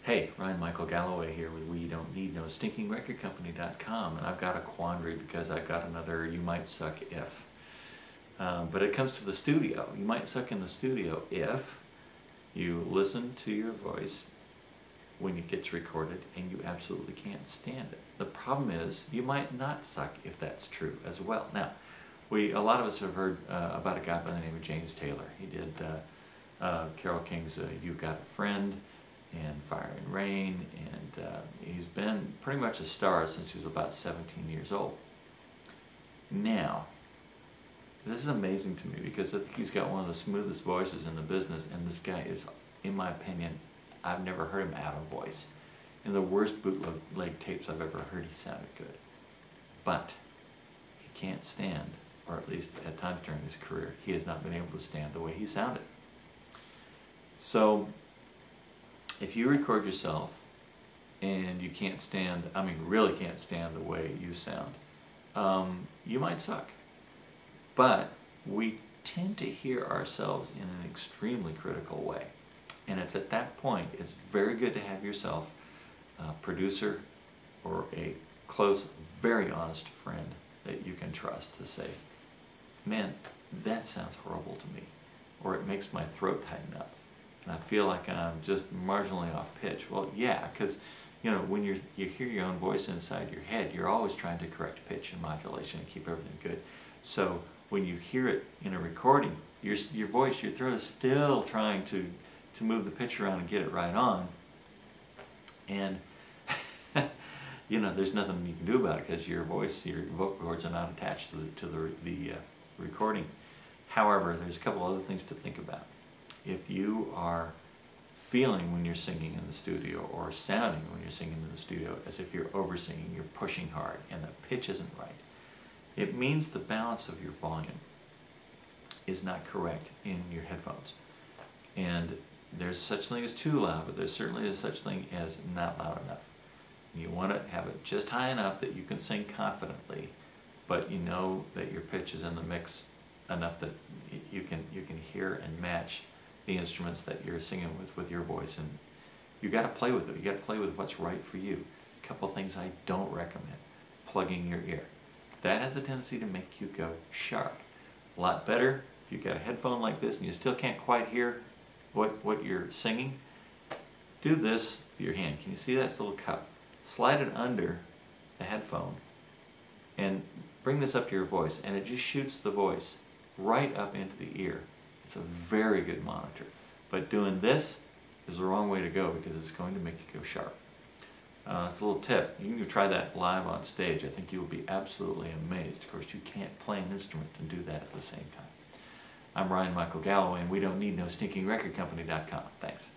Hey, Ryan Michael Galloway here with We Don't Need No Stinking Record Company.com, and I've got a quandary because I've got another You Might Suck If. But it comes to the studio. You might suck in the studio if you listen to your voice when it gets recorded and you absolutely can't stand it. The problem is you might not suck if that's true as well. Now, a lot of us have heard about a guy by the name of James Taylor. He did Carole King's You've Got a Friend and Fire and Rain, and he's been pretty much a star since he was about 17 years old. Now, this is amazing to me because I think he's got one of the smoothest voices in the business, and this guy is, in my opinion, I've never heard him out of voice. In the worst bootleg tapes I've ever heard, he sounded good. But he can't stand, or at least at times during his career, he has not been able to stand the way he sounded. So, if you record yourself and you can't stand, really can't stand the way you sound, you might suck. But we tend to hear ourselves in an extremely critical way. And it's at that point, it's very good to have yourself a producer or a close, very honest friend that you can trust to say, man, that sounds horrible to me. Or it makes my throat tighten up. And I feel like I'm just marginally off pitch. Well, yeah, because when you hear your own voice inside your head, you're always trying to correct pitch and modulation and keep everything good. So when you hear it in a recording, your voice, your throat is still trying to move the pitch around and get it right on. And there's nothing you can do about it because your voice, your vocal cords are not attached to the recording. However, there's a couple other things to think about. If you are feeling when you're singing in the studio or sounding when you're singing in the studio as if you're over-singing, you're pushing hard, and the pitch isn't right, it means the balance of your volume is not correct in your headphones. And there's such thing as too loud, but there's certainly such thing as not loud enough. And you want to have it just high enough that you can sing confidently, but you know that your pitch is in the mix enough that you can hear and match the instruments that you're singing with your voice, and you got to play with it. You got to play with what's right for you. A couple of things I don't recommend: plugging your ear. That has a tendency to make you go sharp. A lot better if you've got a headphone like this and you still can't quite hear what you're singing. Do this with your hand. Can you see that little cup? Slide it under the headphone and bring this up to your voice, and it just shoots the voice right up into the ear. It's a very good monitor. But doing this is the wrong way to go because it's going to make you go sharp. It's a little tip. You can try that live on stage. I think you'll be absolutely amazed. Of course, you can't play an instrument and do that at the same time. I'm Ryan Michael Galloway, and We Don't Need No Stinking Record Company.com. Thanks.